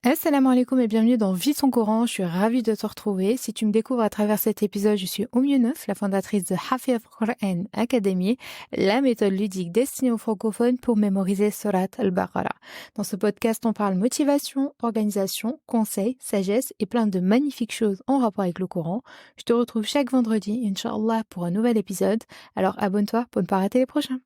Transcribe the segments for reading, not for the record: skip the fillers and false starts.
Assalamu alaikum et bienvenue dans Vie son Coran. Je suis ravie de te retrouver. Si tu me découvres à travers cet épisode, je suis Neuf, la fondatrice de Hafez Quran Academy, la méthode ludique destinée aux francophones pour mémoriser Surat al-Baqarah. Dans ce podcast, on parle motivation, organisation, conseils, sagesse et plein de magnifiques choses en rapport avec le Coran. Je te retrouve chaque vendredi, Inch'Allah, pour un nouvel épisode. Alors abonne-toi pour ne pas rater les prochains.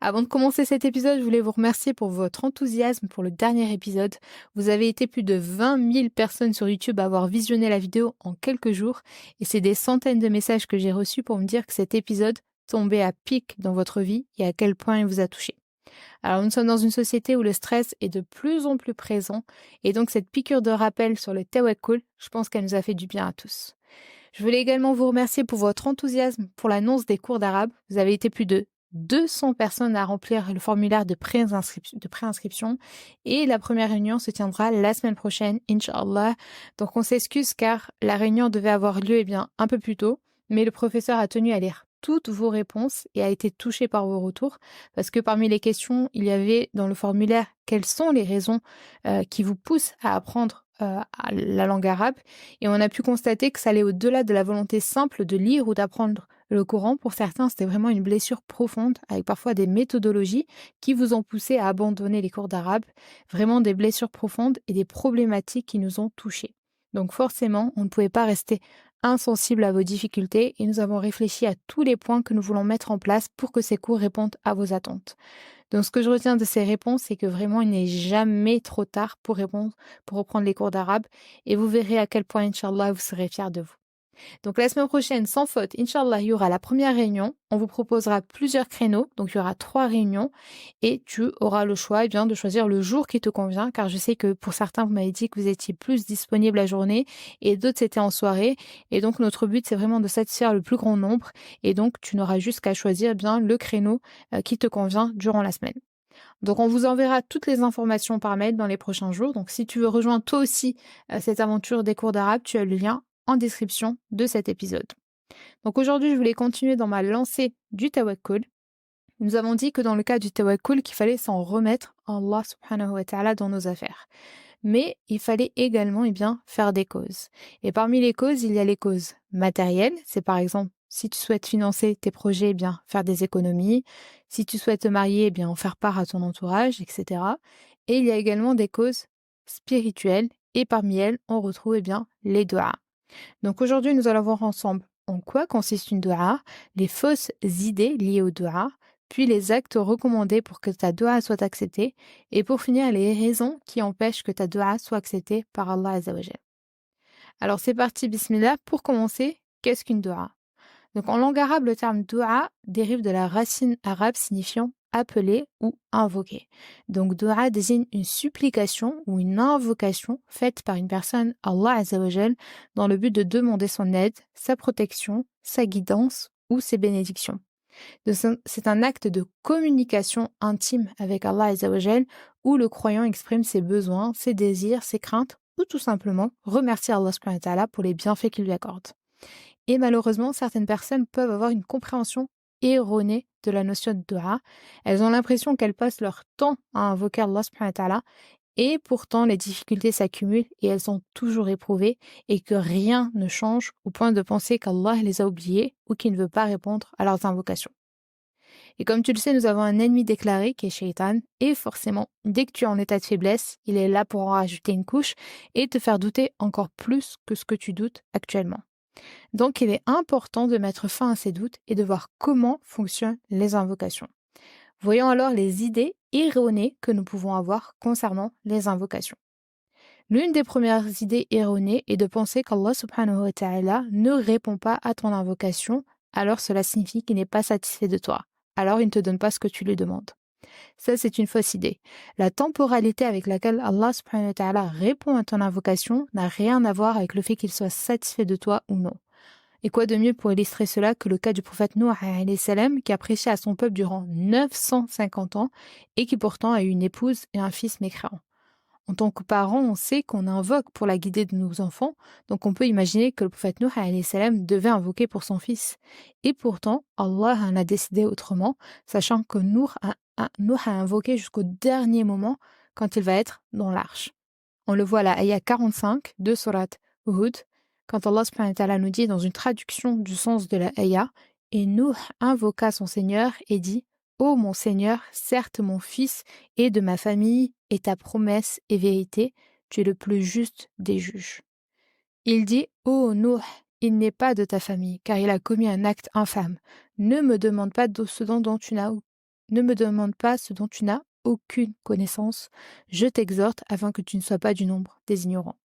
Avant de commencer cet épisode, je voulais vous remercier pour votre enthousiasme pour le dernier épisode. Vous avez été plus de 20 000 personnes sur YouTube à avoir visionné la vidéo en quelques jours et c'est des centaines de messages que j'ai reçus pour me dire que cet épisode tombait à pic dans votre vie et à quel point il vous a touché. Alors nous sommes dans une société où le stress est de plus en plus présent et donc cette piqûre de rappel sur le tawakkul, je pense qu'elle nous a fait du bien à tous. Je voulais également vous remercier pour votre enthousiasme pour l'annonce des cours d'arabe. Vous avez été plus de 200 personnes à remplir le formulaire de préinscription et la première réunion se tiendra la semaine prochaine, Inch'Allah. Donc on s'excuse car la réunion devait avoir lieu un peu plus tôt, mais le professeur a tenu à lire toutes vos réponses et a été touché par vos retours parce que parmi les questions, il y avait dans le formulaire quelles sont les raisons qui vous poussent à apprendre la langue arabe et on a pu constater que ça allait au-delà de la volonté simple de lire ou d'apprendre le Coran. Pour certains, c'était vraiment une blessure profonde avec parfois des méthodologies qui vous ont poussé à abandonner les cours d'arabe, vraiment des blessures profondes et des problématiques qui nous ont touchés. Donc forcément, on ne pouvait pas rester insensible à vos difficultés et nous avons réfléchi à tous les points que nous voulons mettre en place pour que ces cours répondent à vos attentes. Donc ce que je retiens de ces réponses, c'est que vraiment il n'est jamais trop tard pour reprendre les cours d'arabe et vous verrez à quel point, Inch'Allah, vous serez fiers de vous. Donc la semaine prochaine, sans faute, Inch'Allah, il y aura la première réunion. On vous proposera plusieurs créneaux, donc il y aura 3 réunions et tu auras le choix de choisir le jour qui te convient, car je sais que pour certains, vous m'avez dit que vous étiez plus disponible la journée et d'autres c'était en soirée. Et donc notre but, c'est vraiment de satisfaire le plus grand nombre et donc tu n'auras juste qu'à choisir le créneau qui te convient durant la semaine. Donc on vous enverra toutes les informations par mail dans les prochains jours. Donc si tu veux rejoindre toi aussi cette aventure des cours d'arabe, tu as le lien en description de cet épisode. Donc aujourd'hui, je voulais continuer dans ma lancée du tawakkul. Nous avons dit que dans le cas du tawakkul, qu'il fallait s'en remettre à Allah subhanahu wa ta'ala dans nos affaires. Mais il fallait également faire des causes. Et parmi les causes, il y a les causes matérielles. C'est par exemple, si tu souhaites financer tes projets, faire des économies. Si tu souhaites te marier, en faire part à ton entourage, etc. Et il y a également des causes spirituelles. Et parmi elles, on retrouve les du'as. Donc aujourd'hui, nous allons voir ensemble en quoi consiste une dua, les fausses idées liées au dua, puis les actes recommandés pour que ta dua soit acceptée, et pour finir, les raisons qui empêchent que ta dua soit acceptée par Allah Azza wa Jal. Alors c'est parti, bismillah. Pour commencer, qu'est-ce qu'une dua? Donc en langue arabe, le terme dua dérive de la racine arabe signifiant appeler ou invoquer. Donc dua désigne une supplication ou une invocation faite par une personne à Allah Azza wa Jal dans le but de demander son aide, sa protection, sa guidance ou ses bénédictions. Donc, c'est un acte de communication intime avec Allah Azza wa Jal où le croyant exprime ses besoins, ses désirs, ses craintes ou tout simplement remercier Allah subhanahu wa ta'ala pour les bienfaits qu'il lui accorde. Et malheureusement, certaines personnes peuvent avoir une compréhension erronée de la notion de dua. Elles ont l'impression qu'elles passent leur temps à invoquer Allah subhanahu wa ta'ala et pourtant les difficultés s'accumulent et elles sont toujours éprouvées et que rien ne change au point de penser qu'Allah les a oubliées ou qu'il ne veut pas répondre à leurs invocations. Et comme tu le sais, nous avons un ennemi déclaré qui est Shaitan et forcément, dès que tu es en état de faiblesse, il est là pour en rajouter une couche et te faire douter encore plus que ce que tu doutes actuellement. Donc, il est important de mettre fin à ces doutes et de voir comment fonctionnent les invocations. Voyons alors les idées erronées que nous pouvons avoir concernant les invocations. L'une des premières idées erronées est de penser qu'Allah subhanahu wa ta'ala ne répond pas à ton invocation, alors cela signifie qu'il n'est pas satisfait de toi. Alors il ne te donne pas ce que tu lui demandes. Ça, c'est une fausse idée. La temporalité avec laquelle Allah subhanahu wa ta'ala répond à ton invocation n'a rien à voir avec le fait qu'il soit satisfait de toi ou non. Et quoi de mieux pour illustrer cela que le cas du prophète Nuh alayhi salam qui a prêché à son peuple durant 950 ans et qui pourtant a eu une épouse et un fils mécréants. En tant que parents, on sait qu'on invoque pour la guider de nos enfants, donc on peut imaginer que le prophète Nuh alayhi salam devait invoquer pour son fils. Et pourtant, Allah en a décidé autrement, sachant que Nuh a invoqué jusqu'au dernier moment quand il va être dans l'arche. On le voit à la ayah 45 de Surat Hud, quand Allah subhanahu wa ta'ala nous dit dans une traduction du sens de la ayah, « Et Nuh invoqua son Seigneur et dit « Ô mon Seigneur, certes mon fils est de ma famille, et ta promesse est vérité, tu es le plus juste des juges. » Il dit « Ô Nuh, il n'est pas de ta famille, car il a commis un acte infâme. Ne me demande pas ce dont tu n'as aucune connaissance. Je t'exhorte afin que tu ne sois pas du nombre des ignorants. »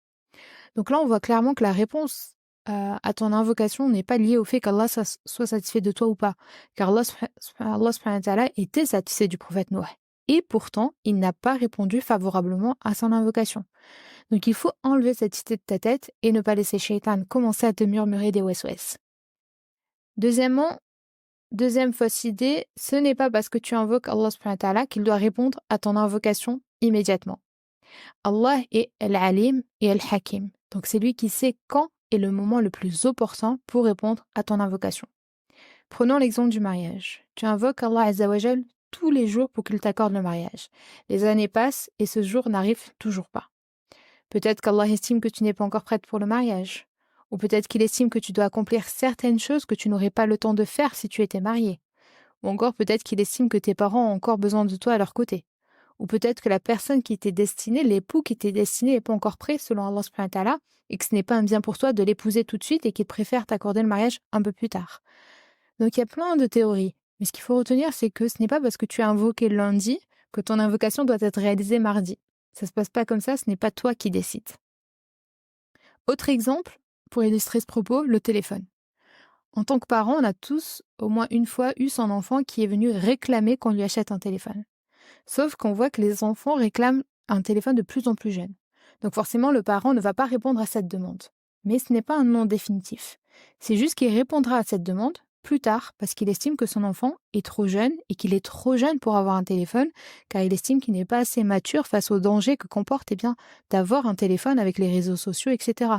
Donc là, on voit clairement que la réponse à ton invocation n'est pas liée au fait qu'Allah soit satisfait de toi ou pas. Car Allah subhanahu wa ta'ala était satisfait du prophète Noé. Et pourtant, il n'a pas répondu favorablement à son invocation. Donc il faut enlever cette idée de ta tête et ne pas laisser Shaitan commencer à te murmurer des wes-wes. Deuxièmement, deuxième fausse idée, ce n'est pas parce que tu invoques Allah subhanahu wa ta'ala qu'il doit répondre à ton invocation immédiatement. Allah est Al-Alim et Al-Hakim. Donc c'est lui qui sait quand est le moment le plus opportun pour répondre à ton invocation. Prenons l'exemple du mariage. Tu invoques Allah Azza wa Jal tous les jours pour qu'il t'accorde le mariage. Les années passent et ce jour n'arrive toujours pas. Peut-être qu'Allah estime que tu n'es pas encore prête pour le mariage. Ou peut-être qu'il estime que tu dois accomplir certaines choses que tu n'aurais pas le temps de faire si tu étais marié. Ou encore peut-être qu'il estime que tes parents ont encore besoin de toi à leur côté. Ou peut-être que la personne qui t'est destinée, l'époux qui t'est destiné n'est pas encore prêt selon Allah subhanahu wa ta'ala et que ce n'est pas un bien pour toi de l'épouser tout de suite et qu'il préfère t'accorder le mariage un peu plus tard. Donc il y a plein de théories. Mais ce qu'il faut retenir, c'est que ce n'est pas parce que tu as invoqué lundi que ton invocation doit être réalisée mardi. Ça se passe pas comme ça, ce n'est pas toi qui décides. Autre exemple, pour illustrer ce propos, le téléphone. En tant que parent, on a tous au moins une fois eu son enfant qui est venu réclamer qu'on lui achète un téléphone. Sauf qu'on voit que les enfants réclament un téléphone de plus en plus jeune. Donc forcément, le parent ne va pas répondre à cette demande. Mais ce n'est pas un non définitif. C'est juste qu'il répondra à cette demande plus tard parce qu'il estime que son enfant est trop jeune et qu'il est trop jeune pour avoir un téléphone car il estime qu'il n'est pas assez mature face aux dangers que comporte d'avoir un téléphone avec les réseaux sociaux, etc.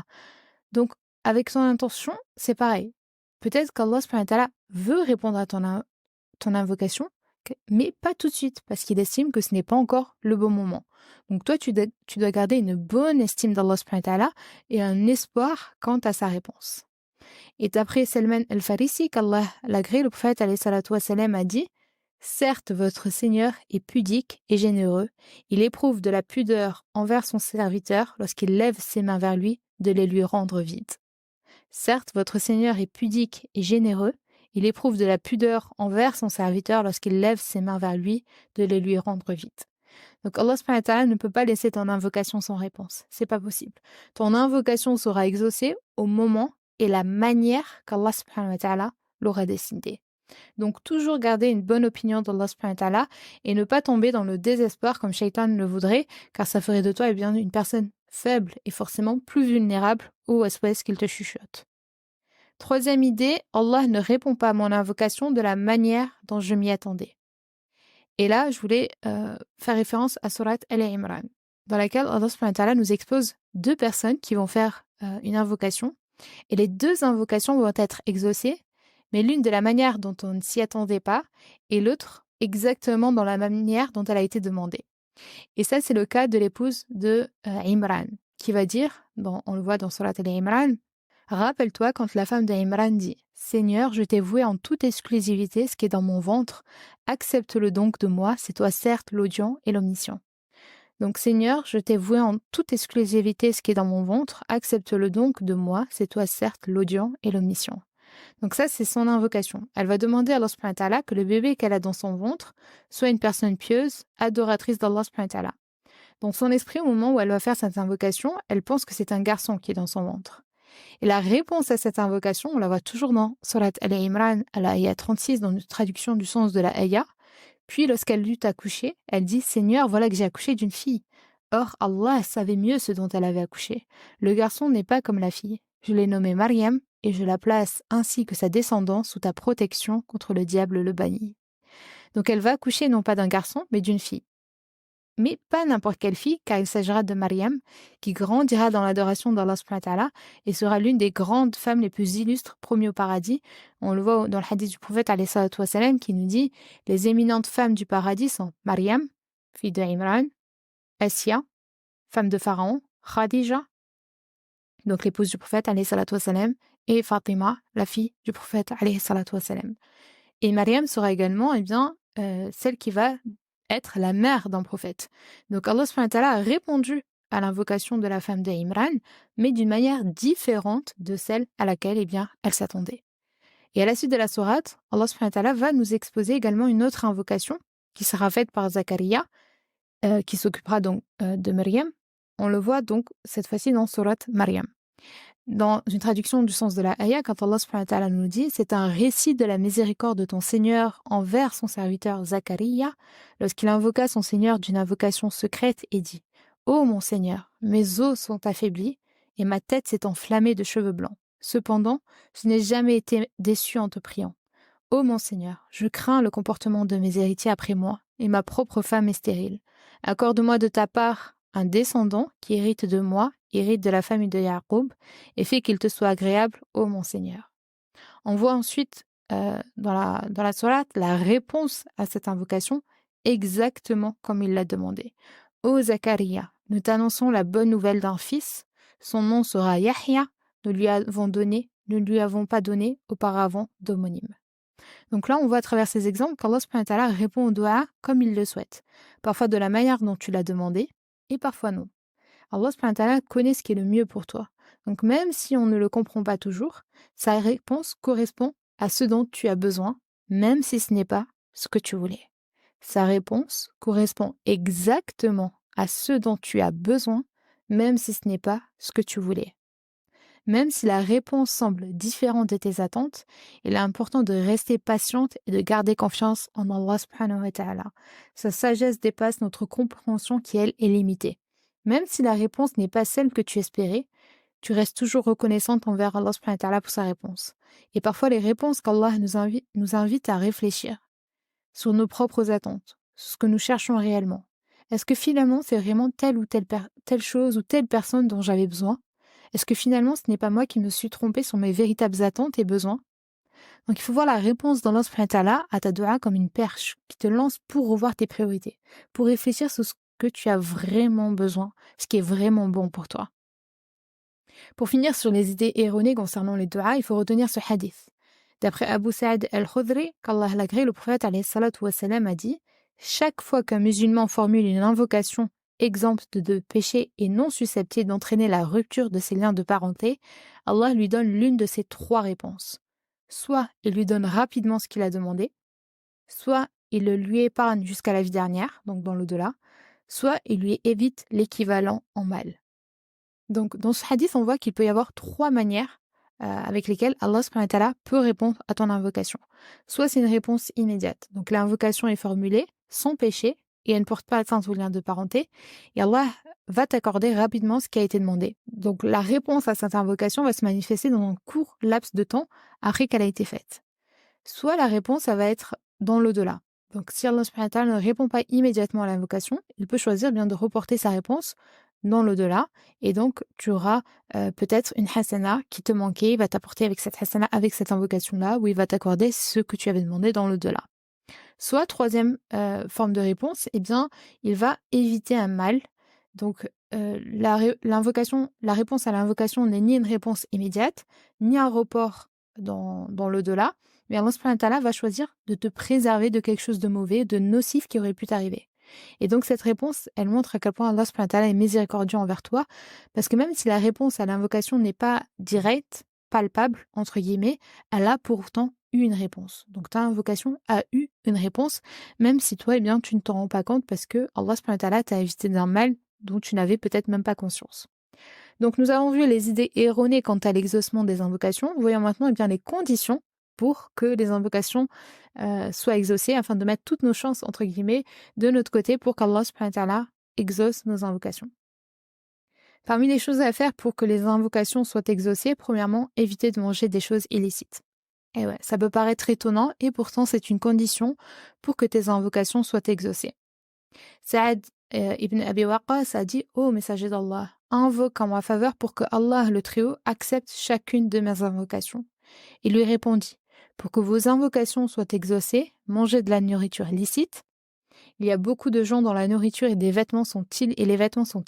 Donc, avec son intention, c'est pareil. Peut-être qu'Allah subhanahu wa ta'ala veut répondre à ton invocation, mais pas tout de suite, parce qu'il estime que ce n'est pas encore le bon moment. Donc toi, tu dois garder une bonne estime d'Allah subhanahu wa ta'ala et un espoir quant à sa réponse. Et d'après Salman al-Farisi, qu'Allah l'agrée, le prophète alayhi salatu wa salam a dit « Certes, votre Seigneur est pudique et généreux. Il éprouve de la pudeur envers son serviteur lorsqu'il lève ses mains vers lui de les lui rendre vides. Certes, votre Seigneur est pudique et généreux. Il éprouve de la pudeur envers son serviteur lorsqu'il lève ses mains vers lui de les lui rendre vides. » Donc Allah subhanahu wa ta'ala ne peut pas laisser ton invocation sans réponse. C'est pas possible. Ton invocation sera exaucée au moment et la manière qu'Allah subhanahu wa ta'ala l'aura décidé. Donc toujours garder une bonne opinion d'Allah subhanahu wa ta'ala et ne pas tomber dans le désespoir comme Shaitan le voudrait, car ça ferait de toi une personne faible et forcément plus vulnérable au waswas qu'il te chuchote. Troisième idée, Allah ne répond pas à mon invocation de la manière dont je m'y attendais. Et là, je voulais faire référence à Surat Al-Imran, dans laquelle Allah subhanahu wa ta'ala nous expose deux personnes qui vont faire une invocation. Et les deux invocations vont être exaucées, mais l'une de la manière dont on ne s'y attendait pas, et l'autre exactement dans la manière dont elle a été demandée. Et ça, c'est le cas de l'épouse de Imran, qui va dire, on le voit dans Surat Al-Imran, « Rappelle-toi quand la femme d'Imran dit « Seigneur, je t'ai voué en toute exclusivité ce qui est dans mon ventre, accepte-le donc de moi, c'est toi certes l'audient et l'omniscient. » Donc, Seigneur, je t'ai voué en toute exclusivité ce qui est dans mon ventre, accepte-le donc de moi, c'est toi certes l'audient et l'omniscient. Donc ça, c'est son invocation. Elle va demander à Allah subhanahu wa ta'ala que le bébé qu'elle a dans son ventre soit une personne pieuse, adoratrice d'Allah subhanahu wa ta'ala. Dans son esprit, au moment où elle va faire cette invocation, elle pense que c'est un garçon qui est dans son ventre. Et la réponse à cette invocation, on la voit toujours dans Surat Al-Imran, à la ayah 36, dans une traduction du sens de la ayah. Puis, lorsqu'elle eut accouché, elle dit « Seigneur, voilà que j'ai accouché d'une fille. » Or, Allah savait mieux ce dont elle avait accouché. Le garçon n'est pas comme la fille. Je l'ai nommé Mariam et je la place ainsi que sa descendance sous ta protection contre le diable le banni. Donc, elle va accoucher non pas d'un garçon, mais d'une fille. mais pas n'importe quelle fille, car il s'agira de Maryam, qui grandira dans l'adoration d'Allah subhanahu wa ta'ala et sera l'une des grandes femmes les plus illustres promues au paradis. On le voit dans le hadith du prophète alayhi salatu wassalam, qui nous dit « Les éminentes femmes du paradis sont Maryam, fille de Imran, Assia, femme de Pharaon, Khadija, donc l'épouse du prophète alayhi salatu wassalam, et Fatima, la fille du prophète alayhi salatu wassalam. » Et Maryam sera également celle qui va être la mère d'un prophète. Donc Allah subhanahu wa ta'ala a répondu à l'invocation de la femme d'Imran, mais d'une manière différente de celle à laquelle elle s'attendait. Et à la suite de la sourate, Allah subhanahu wa ta'ala va nous exposer également une autre invocation qui sera faite par Zakaria, qui s'occupera donc de Maryam. On le voit donc cette fois-ci dans sourate Maryam. Dans une traduction du sens de la ayah, quand Allah subhanahu wa ta'ala nous dit « C'est un récit de la miséricorde de ton Seigneur envers son serviteur Zakaria, lorsqu'il invoqua son Seigneur d'une invocation secrète et dit « Ô mon Seigneur, mes os sont affaiblis et ma tête s'est enflammée de cheveux blancs. Cependant, je n'ai jamais été déçu en te priant. Ô mon Seigneur, je crains le comportement de mes héritiers après moi et ma propre femme est stérile. Accorde-moi de ta part un descendant qui hérite de moi, hérite de la famille de Yaqub, et fait qu'il te soit agréable, ô mon Seigneur. » On voit ensuite dans la sourate la réponse à cette invocation exactement comme il l'a demandé. Ô Zakaria, nous t'annonçons la bonne nouvelle d'un fils. Son nom sera Yahya. Nous ne lui avons pas donné auparavant d'homonyme. Donc là, on voit à travers ces exemples qu'Allah subhanahu wa ta'ala répond au doua comme il le souhaite. Parfois de la manière dont tu l'as demandé, et parfois non. Allah subhanahu wa ta'ala connaît ce qui est le mieux pour toi. Donc même si on ne le comprend pas toujours, sa réponse correspond à ce dont tu as besoin, même si ce n'est pas ce que tu voulais. Sa réponse correspond exactement à ce dont tu as besoin, même si ce n'est pas ce que tu voulais. Même si la réponse semble différente de tes attentes, il est important de rester patiente et de garder confiance en Allah subhanahu wa ta'ala. Sa sagesse dépasse notre compréhension qui, elle, est limitée. Même si la réponse n'est pas celle que tu espérais, tu restes toujours reconnaissante envers Allah subhanahu wa ta'ala pour sa réponse. Et parfois, les réponses qu'Allah nous invite à réfléchir sur nos propres attentes, sur ce que nous cherchons réellement. Est-ce que finalement, c'est vraiment telle ou telle chose ou telle personne dont j'avais besoin? Est-ce que finalement, ce n'est pas moi qui me suis trompée sur mes véritables attentes et besoins? Donc, il faut voir la réponse d'Allah subhanahu wa ta'ala à ta dua comme une perche qui te lance pour revoir tes priorités, pour réfléchir sur ce que tu as vraiment besoin, ce qui est vraiment bon pour toi. Pour finir sur les idées erronées concernant les duas, il faut retenir ce hadith. D'après Abu Sa'id al-Khudri, qu'Allah l'agrée, le prophète alayhi salatu wassalam a dit « Chaque fois qu'un musulman formule une invocation exempte de péché et non susceptible d'entraîner la rupture de ses liens de parenté, Allah lui donne l'une de ces trois réponses. Soit il lui donne rapidement ce qu'il a demandé, soit il le lui épargne jusqu'à la vie dernière, donc dans l'au-delà, soit il lui évite l'équivalent en mal. » Donc dans ce hadith, on voit qu'il peut y avoir trois manières avec lesquelles Allah subhanahu wa ta'ala peut répondre à ton invocation. Soit c'est une réponse immédiate, donc l'invocation est formulée sans péché, et elle ne porte pas atteinte au lien de parenté, et Allah va t'accorder rapidement ce qui a été demandé. Donc la réponse à cette invocation va se manifester dans un court laps de temps après qu'elle a été faite. Soit la réponse, ça va être dans l'au-delà. Donc si Allah subhanahu wa ta'ala ne répond pas immédiatement à l'invocation, il peut choisir bien de reporter sa réponse dans l'au-delà, et donc tu auras peut-être une hasana qui te manquait, il va t'apporter avec cette hasana, avec cette invocation-là, où il va t'accorder ce que tu avais demandé dans l'au-delà. Soit, troisième forme de réponse, eh bien, il va éviter un mal. Donc, la réponse à l'invocation n'est ni une réponse immédiate, ni un report dans l'au-delà, mais Allah subhanahu wa ta'ala va choisir de te préserver de quelque chose de mauvais, de nocif qui aurait pu t'arriver. Et donc, cette réponse, elle montre à quel point Allah subhanahu wa ta'ala est miséricordieux envers toi, parce que même si la réponse à l'invocation n'est pas directe, palpable, entre guillemets, elle a pourtant eu une réponse. Donc ta invocation a eu une réponse, même si toi, eh bien, tu ne t'en rends pas compte parce que Allah subhanahu wa ta'ala t'a évité d'un mal dont tu n'avais peut-être même pas conscience. Donc nous avons vu les idées erronées quant à l'exaucement des invocations. Voyons maintenant eh bien, les conditions pour que les invocations soient exaucées, afin de mettre toutes nos chances, entre guillemets, de notre côté pour qu'Allah subhanahu wa ta'ala exauce nos invocations. Parmi les choses à faire pour que les invocations soient exaucées, premièrement, éviter de manger des choses illicites. Et ouais, ça peut paraître étonnant, et pourtant c'est une condition pour que tes invocations soient exaucées. Saad Ibn Abi Waqqas a dit: Ô messager d'Allah, invoque en ma faveur pour que Allah le Très-Haut accepte chacune de mes invocations. Il lui répondit: Pour que vos invocations soient exaucées, mangez de la nourriture licite. Il y a beaucoup de gens dont la nourriture et les vêtements sont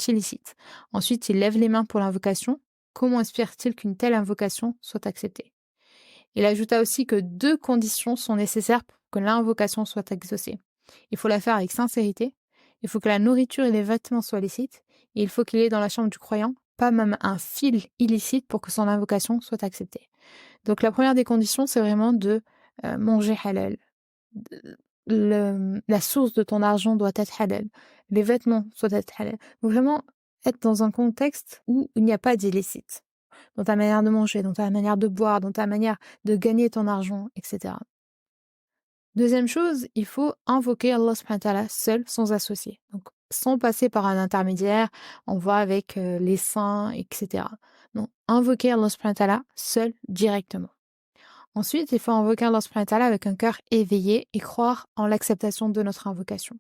illicites. Ensuite, il lève les mains pour l'invocation. Comment espère-t-il qu'une telle invocation soit acceptée? Il ajouta aussi que 2 conditions sont nécessaires pour que l'invocation soit exaucée. Il faut la faire avec sincérité, il faut que la nourriture et les vêtements soient licites, et il faut qu'il y ait dans la chambre du croyant pas même un fil illicite pour que son invocation soit acceptée. Donc la première des conditions, c'est vraiment de manger halal. La source de ton argent doit être halal. Les vêtements doivent être halal. Donc vraiment être dans un contexte où il n'y a pas d'illicite. Dans ta manière de manger, dans ta manière de boire, dans ta manière de gagner ton argent, etc. Deuxième chose, il faut invoquer Allah subhanahu wa ta'ala seul, sans associé. Donc, sans passer par un intermédiaire, on voit avec les saints, etc. Donc, invoquer Allah subhanahu wa ta'ala seul, directement. Ensuite, il faut invoquer Allah subhanahu wa ta'ala avec un cœur éveillé et croire en l'acceptation de notre invocation.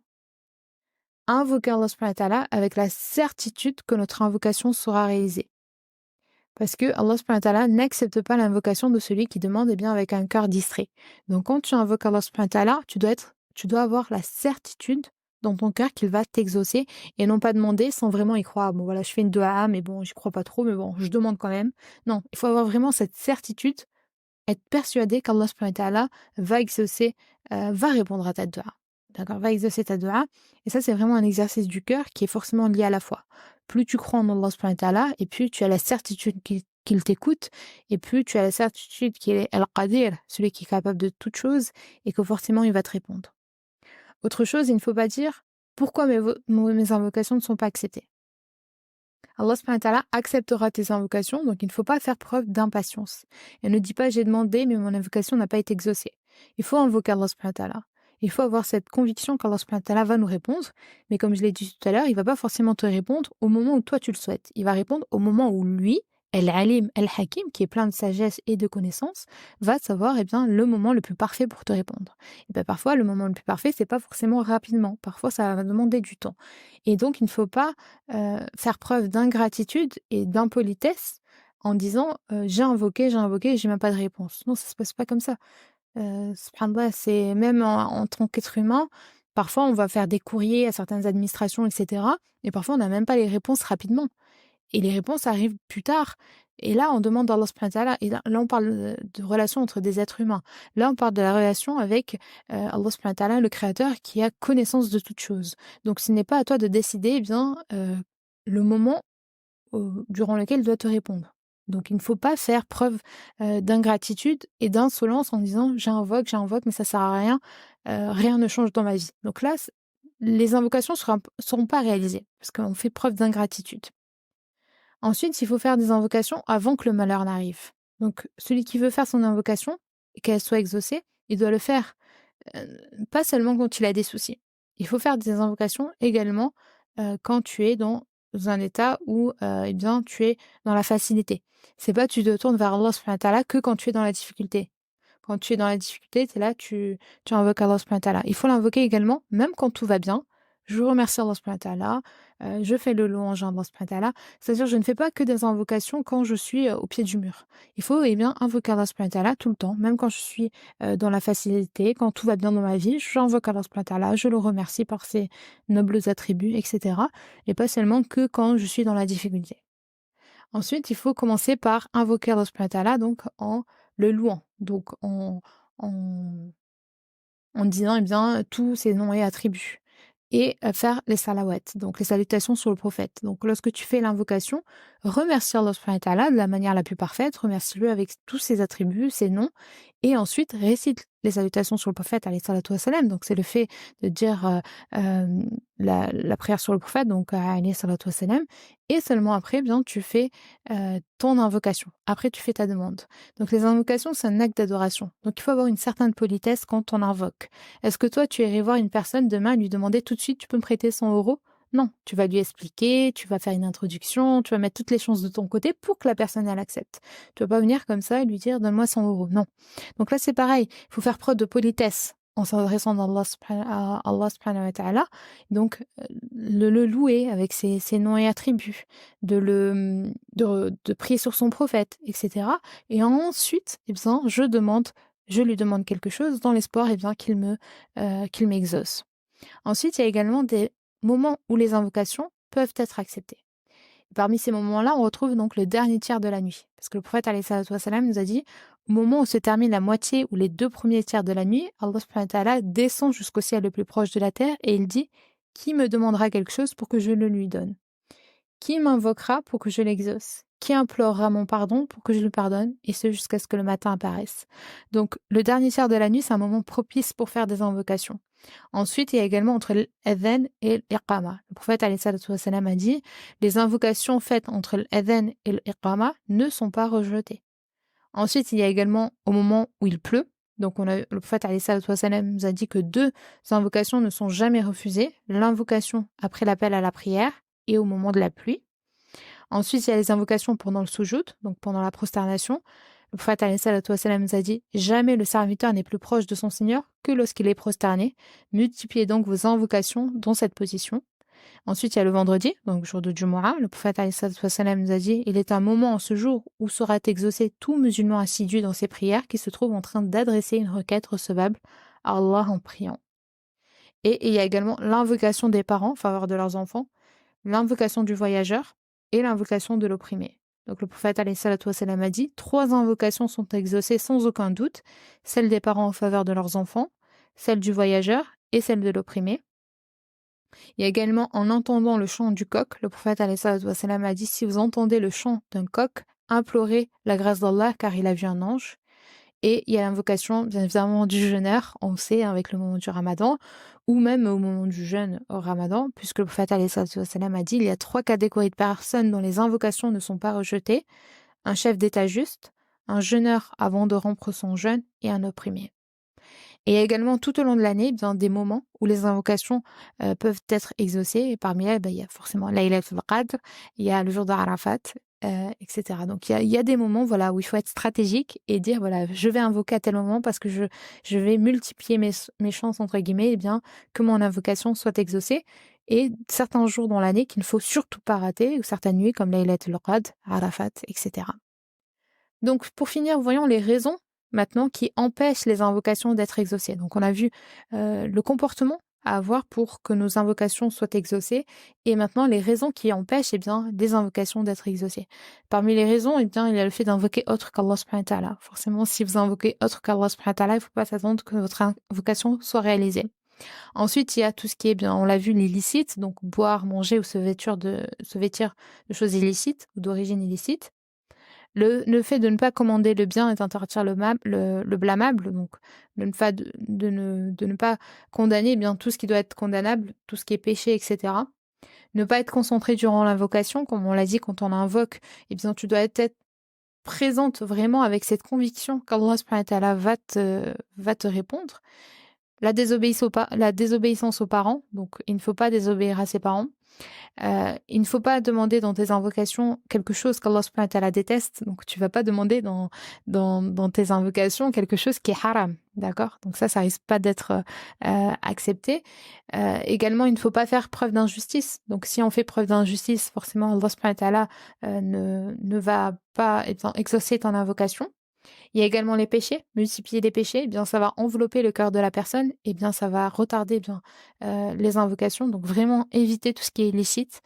Invoquer Allah subhanahu wa ta'ala avec la certitude que notre invocation sera réalisée. Parce que Allah subhanahu wa ta'ala n'accepte pas l'invocation de celui qui demande avec un cœur distrait. Donc quand tu invoques Allah subhanahu wa ta'ala, tu dois avoir la certitude dans ton cœur qu'il va t'exaucer et non pas demander sans vraiment y croire. Bon voilà, je fais une dua, mais bon, j'y crois pas trop, mais bon, je demande quand même. Non, il faut avoir vraiment cette certitude, être persuadé qu'Allah subhanahu wa ta'ala va exaucer, va répondre à ta dua. D'accord, va exaucer ta dua. Et ça, c'est vraiment un exercice du cœur qui est forcément lié à la foi. Plus tu crois en Allah subhanahu wa ta'ala, et plus tu as la certitude qu'il t'écoute, et plus tu as la certitude qu'il est Al-Qadir, celui qui est capable de toutes choses, et que forcément il va te répondre. Autre chose, il ne faut pas dire pourquoi mes invocations ne sont pas acceptées. Allah subhanahu wa ta'ala acceptera tes invocations, donc il ne faut pas faire preuve d'impatience. Et ne dis pas j'ai demandé mais mon invocation n'a pas été exaucée. Il faut invoquer Allah subhanahu wa ta'ala. Il faut avoir cette conviction qu'Allah subhanahu wa ta'ala va nous répondre, mais comme je l'ai dit tout à l'heure, il va pas forcément te répondre au moment où toi tu le souhaites. Il va répondre au moment où lui, Al-Alim, Al-Hakim, qui est plein de sagesse et de connaissances, va savoir le moment le plus parfait pour te répondre. Et parfois, le moment le plus parfait, c'est pas forcément rapidement. Parfois, ça va demander du temps. Et donc, il ne faut pas faire preuve d'ingratitude et d'impolitesse en disant j'ai invoqué, j'ai même pas de réponse. Non, ça se passe pas comme ça. Subhanallah, c'est même en tant qu'être humain, parfois on va faire des courriers à certaines administrations, etc. Et parfois on n'a même pas les réponses rapidement. Et les réponses arrivent plus tard. Et là, on demande à Allah subhanahu wa ta'ala, et là, on parle de relation entre des êtres humains. Là, on parle de la relation avec Allah subhanahu wa ta'ala, le Créateur, qui a connaissance de toutes choses. Donc, ce n'est pas à toi de décider le moment durant lequel il doit te répondre. Donc, il ne faut pas faire preuve d'ingratitude et d'insolence en disant j'invoque, mais ça sert à rien, rien ne change dans ma vie. Donc là, les invocations ne seront pas réalisées parce qu'on fait preuve d'ingratitude. Ensuite, il faut faire des invocations avant que le malheur n'arrive. Donc, celui qui veut faire son invocation et qu'elle soit exaucée, il doit le faire pas seulement quand il a des soucis. Il faut faire des invocations également quand tu es dans un état où tu es dans la facilité. C'est pas tu te tournes vers Allah subhanahu wa ta'ala que quand tu es dans la difficulté. Quand tu es dans la difficulté, tu es là, tu invoques Allah subhanahu wa ta'ala. Il faut l'invoquer également, même quand tout va bien. Je remercie Allah subhanahu wa ta'ala, je fais le louange à Allah subhanahu wa ta'ala. C'est-à-dire, je ne fais pas que des invocations quand je suis au pied du mur. Il faut invoquer Allah subhanahu wa ta'ala tout le temps, même quand je suis dans la facilité, quand tout va bien dans ma vie, j'invoque Allah subhanahu wa ta'ala, je le remercie par ses nobles attributs, etc. Et pas seulement que quand je suis dans la difficulté. Ensuite, il faut commencer par invoquer Allah subhanahu wa ta'ala, donc en le louant, donc en disant tous ses noms et attributs. Et faire les salawats, donc les salutations sur le prophète. Donc lorsque tu fais l'invocation, remercie Allah subhanahu wa ta'ala de la manière la plus parfaite, remercie-le avec tous ses attributs, ses noms, et ensuite récite les salutations sur le prophète, alayhi salatu wassalam. Donc c'est le fait de dire la prière sur le prophète, donc alayhi salatu wassalam, et seulement après, tu fais ton invocation. Après, tu fais ta demande. Donc les invocations, c'est un acte d'adoration. Donc il faut avoir une certaine politesse quand on invoque. Est-ce que toi, tu irais voir une personne demain et lui demander tout de suite, tu peux me prêter 100 euros? Non, tu vas lui expliquer, tu vas faire une introduction, tu vas mettre toutes les chances de ton côté pour que la personne, elle accepte. Tu vas pas venir comme ça et lui dire, donne-moi 100 euros. Non. Donc là, c'est pareil. Il faut faire preuve de politesse en s'adressant à Allah subhanahu wa ta'ala. Donc, le louer avec ses noms et attributs, de prier sur son prophète, etc. Et ensuite, eh bien, je lui demande quelque chose dans l'espoir, eh bien, qu'il m'exauce. Ensuite, il y a également des moments où les invocations peuvent être acceptées. Parmi ces moments-là, on retrouve donc le dernier tiers de la nuit. Parce que le prophète alayhi salatu wassalam nous a dit, au moment où se termine la moitié ou les 2 premiers tiers de la nuit, Allah subhanahu wa ta'ala descend jusqu'au ciel le plus proche de la terre et il dit, qui me demandera quelque chose pour que je le lui donne? Qui m'invoquera pour que je l'exauce? Qui implorera mon pardon pour que je lui pardonne? Et ce jusqu'à ce que le matin apparaisse. Donc, le dernier tiers de la nuit, c'est un moment propice pour faire des invocations. Ensuite, il y a également entre l'adhan et l'iqama. Le prophète alayhi salatu wassalam a dit, les invocations faites entre l'adhan et l'iqama ne sont pas rejetées. Ensuite, il y a également au moment où il pleut. Donc, le prophète alayhi salatu wassalam nous a dit que 2 invocations ne sont jamais refusées. L'invocation après l'appel à la prière et au moment de la pluie. Ensuite, il y a les invocations pendant le sujoud, donc pendant la prosternation. Le prophète alayhi salatu wassalam nous a dit « Jamais le serviteur n'est plus proche de son Seigneur que lorsqu'il est prosterné. Multipliez donc vos invocations dans cette position. » Ensuite, il y a le vendredi, donc jour de Jumu'ah. Le prophète alayhi salatu wassalam nous a dit « Il est un moment en ce jour où sera exaucé tout musulman assidu dans ses prières qui se trouve en train d'adresser une requête recevable à Allah en priant. » Et il y a également l'invocation des parents en faveur de leurs enfants, l'invocation du voyageur et l'invocation de l'opprimé. Donc le prophète alayhi salatu wassalam a dit 3 invocations sont exaucées sans aucun doute, celle des parents en faveur de leurs enfants, celle du voyageur et celle de l'opprimé. Il y a également en entendant le chant du coq, le prophète alayhi salatu wassalam a dit si vous entendez le chant d'un coq, implorez la grâce d'Allah car il a vu un ange. Et il y a l'invocation, bien évidemment, du jeûneur, on sait, avec le moment du ramadan, ou même au moment du jeûne au ramadan, puisque le prophète alayhi salatu wassalam a dit il y a 3 catégories de personnes dont les invocations ne sont pas rejetées, un chef d'État juste, un jeûneur avant de rompre son jeûne et un opprimé. Et il y a également tout au long de l'année bien, des moments où les invocations peuvent être exaucées, et parmi elles, il y a forcément Laylatul Qadr, il y a le jour d'Arafat, etc. Donc il y a des moments voilà, où il faut être stratégique et dire voilà, je vais invoquer à tel moment parce que je vais multiplier mes chances, entre guillemets, et bien, que mon invocation soit exaucée. Et certains jours dans l'année qu'il ne faut surtout pas rater, ou certaines nuits comme Laylatul Qadr, Arafat, etc. Donc pour finir, voyons les raisons maintenant qui empêchent les invocations d'être exaucées. Donc on a vu le comportement à avoir pour que nos invocations soient exaucées et maintenant les raisons qui empêchent des invocations d'être exaucées. Parmi les raisons, il y a le fait d'invoquer autre qu'Allah subhanahu wa ta'ala. Forcément, si vous invoquez autre qu'Allah subhanahu wa ta'ala, il ne faut pas s'attendre que votre invocation soit réalisée. Ensuite, il y a tout ce qui est, on l'a vu, l'illicite, donc boire, manger ou se vêtir de choses illicites ou d'origine illicite. Le fait de ne pas commander le bien et d'interdire le blâmable, donc de ne pas condamner tout ce qui doit être condamnable, tout ce qui est péché, etc. Ne pas être concentré durant l'invocation, comme on l'a dit, quand on invoque, tu dois être présente vraiment avec cette conviction qu'Allah subhanahu wa ta'ala va te répondre. La désobéissance aux parents, donc il ne faut pas désobéir à ses parents. Il ne faut pas demander dans tes invocations quelque chose qu'Allah subhanahu wa ta'ala déteste. Donc, tu vas pas demander dans tes invocations quelque chose qui est haram. D'accord? Donc ça risque pas d'être accepté. Également, il ne faut pas faire preuve d'injustice. Donc, si on fait preuve d'injustice, forcément, Allah subhanahu wa ta'ala ne va pas exaucer ton invocation. Il y a également les péchés, multiplier les péchés, ça va envelopper le cœur de la personne, ça va retarder les invocations, donc vraiment éviter tout ce qui est illicite.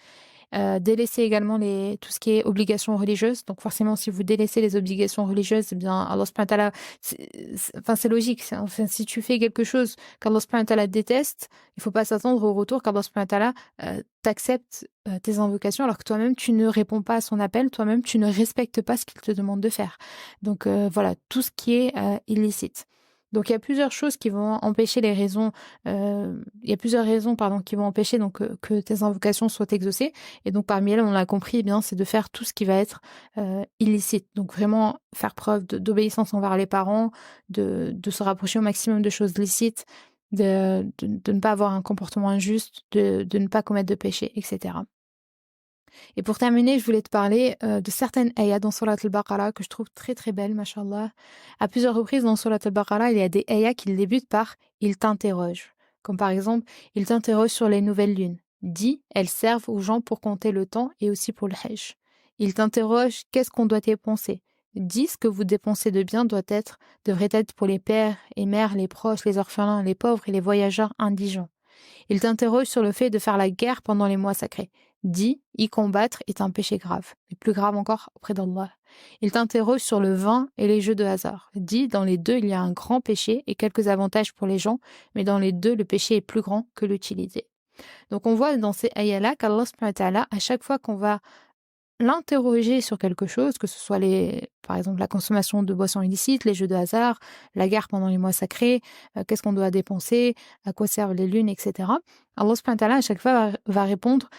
Délaisser également tout ce qui est obligations religieuses. Donc forcément, si vous délaissez les obligations religieuses, Allah subhanahu wa ta'ala, c'est logique. Enfin, si tu fais quelque chose qu'Allah subhanahu wa ta'ala déteste, il faut pas s'attendre au retour qu'Allah subhanahu wa ta'ala t'accepte tes invocations alors que toi-même, tu ne réponds pas à son appel, toi-même, tu ne respectes pas ce qu'il te demande de faire. Donc voilà, tout ce qui est illicite. Donc il y a plusieurs choses qui vont empêcher qui vont empêcher que tes invocations soient exaucées. Et donc parmi elles, on l'a compris, c'est de faire tout ce qui va être illicite. Donc vraiment faire preuve d'obéissance envers les parents, de se rapprocher au maximum de choses licites, de ne pas avoir un comportement injuste, de ne pas commettre de péché, etc. Et pour terminer, je voulais te parler de certaines ayats dans Surat al-Baqarah que je trouve très très belles, mashallah. À plusieurs reprises dans Surat al-Baqarah, il y a des ayats qui débutent par « il t'interroge ». Comme par exemple, « il t'interroge sur les nouvelles lunes ». Dit, elles servent aux gens pour compter le temps et aussi pour le hajj. Il t'interroge, qu'est-ce qu'on doit dépenser? Dit, ce que vous dépensez de bien devrait être pour les pères et mères, les proches, les orphelins, les pauvres et les voyageurs indigents. Il t'interroge sur le fait de faire la guerre pendant les mois sacrés. Dit, y combattre est un péché grave, et plus grave encore auprès d'Allah. Il t'interroge sur le vin et les jeux de hasard. Dit, dans les deux, il y a un grand péché et quelques avantages pour les gens, mais dans les deux, le péché est plus grand que l'utilité. Donc on voit dans ces ayats-là qu'Allah subhanahu wa ta'ala, à chaque fois qu'on va l'interroger sur quelque chose, que ce soit par exemple la consommation de boissons illicites, les jeux de hasard, la guerre pendant les mois sacrés, qu'est-ce qu'on doit dépenser, à quoi servent les lunes, etc. Allah subhanahu wa ta'ala, à chaque fois, va répondre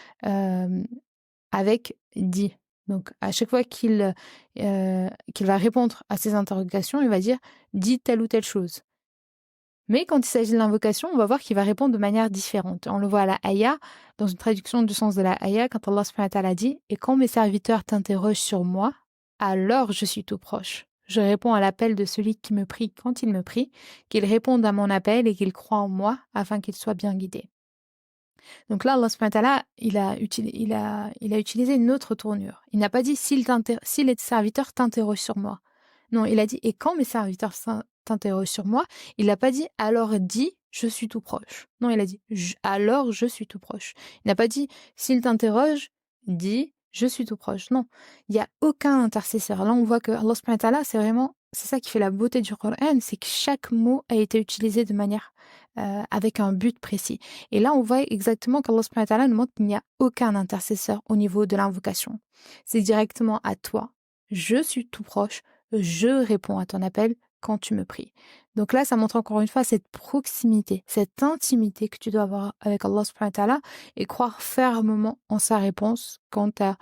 avec « dit ». Donc, à chaque fois qu'il va répondre à ces interrogations, il va dire « dit telle ou telle chose ». Mais quand il s'agit de l'invocation, on va voir qu'il va répondre de manière différente. On le voit à la ayah, dans une traduction du sens de la ayah, quand Allah subhanahu wa ta'ala dit « Et quand mes serviteurs t'interrogent sur moi, alors je suis tout proche. Je réponds à l'appel de celui qui me prie quand il me prie, qu'il réponde à mon appel et qu'il croit en moi afin qu'il soit bien guidé. » Donc là, Allah subhanahu wa ta'ala, il a utilisé une autre tournure. Il n'a pas dit « si les serviteurs t'interrogent sur moi ». Non, il a dit « et quand mes serviteurs t'interrogent sur moi », il n'a pas dit « alors dis, je suis tout proche ». Non, il a dit « alors je suis tout proche ». Il n'a pas dit « s'ils t'interrogent, dis, je suis tout proche ». Non, il n'y a aucun intercesseur. Là, on voit que Allah subhanahu wa ta'ala, c'est ça qui fait la beauté du Coran, c'est que chaque mot a été utilisé de manière avec un but précis. Et là, on voit exactement qu'Allah subhanahu wa ta'ala nous montre qu'il n'y a aucun intercesseur au niveau de l'invocation. C'est directement à toi. Je suis tout proche. Je réponds à ton appel quand tu me pries. Donc là, ça montre encore une fois cette proximité, cette intimité que tu dois avoir avec Allah subhanahu wa ta'ala et croire fermement en sa réponse quant ton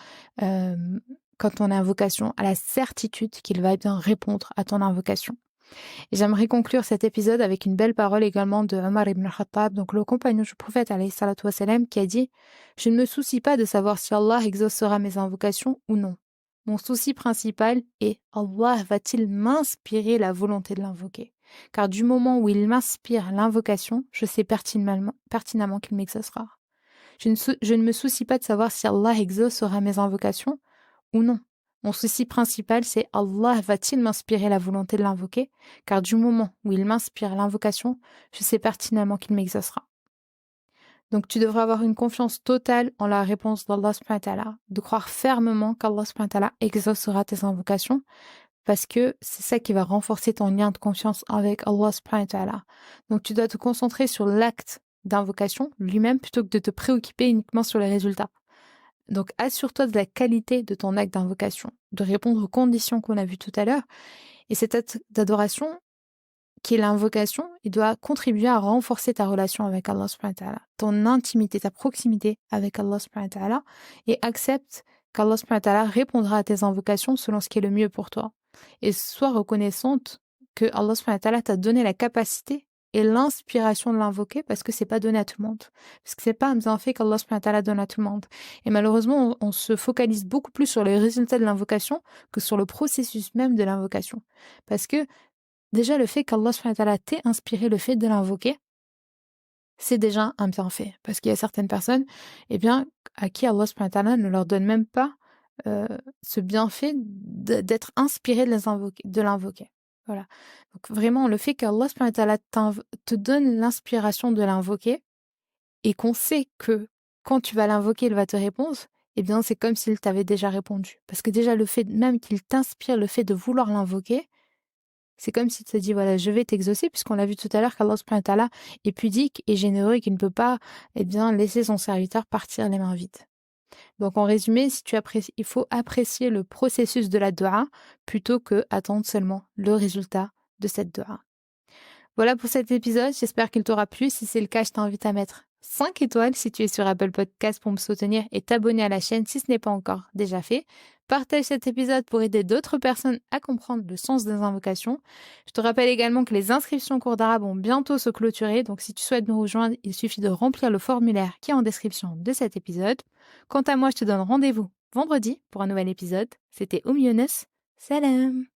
invocation, à la certitude qu'il va bien répondre à ton invocation. Et j'aimerais conclure cet épisode avec une belle parole également de Omar ibn al-Khattab, donc le compagnon du prophète alayhi salatu wassalam, qui a dit « Je ne me soucie pas de savoir si Allah exaucera mes invocations ou non. Mon souci principal est Allah va-t-il m'inspirer la volonté de l'invoquer? Car du moment où il m'inspire l'invocation, je sais pertinemment qu'il m'exaucera. Je ne me soucie pas de savoir si Allah exaucera mes invocations ou non. Mon souci principal, c'est Allah va-t-il m'inspirer la volonté de l'invoquer? Car du moment où il m'inspire l'invocation, je sais pertinemment qu'il m'exaucera. » Donc tu devras avoir une confiance totale en la réponse d'Allah subhanahu wa ta'ala, de croire fermement qu'Allah subhanahu wa ta'ala exaucera tes invocations, parce que c'est ça qui va renforcer ton lien de confiance avec Allah subhanahu wa ta'ala. Donc tu dois te concentrer sur l'acte d'invocation lui-même plutôt que de te préoccuper uniquement sur les résultats. Donc assure-toi de la qualité de ton acte d'invocation, de répondre aux conditions qu'on a vues tout à l'heure. Et cet acte d'adoration, qui est l'invocation, il doit contribuer à renforcer ta relation avec Allah subhanahu wa ta'ala, ton intimité, ta proximité avec Allah subhanahu wa ta'ala, et accepte qu'Allah subhanahu wa ta'ala répondra à tes invocations selon ce qui est le mieux pour toi. Et sois reconnaissante que Allah subhanahu wa ta'ala t'a donné la capacité et l'inspiration de l'invoquer, parce que c'est pas donné à tout le monde. Parce que c'est pas un bienfait qu'Allah subhanahu wa ta'ala donne à tout le monde. Et malheureusement, on se focalise beaucoup plus sur les résultats de l'invocation que sur le processus même de l'invocation. Parce que déjà, le fait qu'Allah subhanahu wa ta'ala t'ait inspiré le fait de l'invoquer, c'est déjà un bienfait. Parce qu'il y a certaines personnes, à qui Allah subhanahu wa ta'ala ne leur donne même pas ce bienfait d'être inspiré de l'invoquer. Voilà. Donc vraiment, le fait qu'Allah subhanahu wa ta'ala te donne l'inspiration de l'invoquer et qu'on sait que quand tu vas l'invoquer, il va te répondre, c'est comme s'il t'avait déjà répondu. Parce que déjà, le fait même qu'il t'inspire le fait de vouloir l'invoquer, c'est comme s'il te dit, voilà, je vais t'exaucer, puisqu'on l'a vu tout à l'heure qu'Allah subhanahu wa ta'ala est pudique et généreux et qu'il ne peut pas laisser son serviteur partir les mains vides. Donc en résumé, il faut apprécier le processus de la dua plutôt que attendre seulement le résultat de cette dua. Voilà pour cet épisode, j'espère qu'il t'aura plu. Si c'est le cas, je t'invite à mettre 5 étoiles si tu es sur Apple Podcast pour me soutenir et t'abonner à la chaîne si ce n'est pas encore déjà fait. Partage cet épisode pour aider d'autres personnes à comprendre le sens des invocations. Je te rappelle également que les inscriptions au cours d'arabe vont bientôt se clôturer, donc si tu souhaites me rejoindre, il suffit de remplir le formulaire qui est en description de cet épisode. Quant à moi, je te donne rendez-vous vendredi pour un nouvel épisode. C'était Younes. Salam!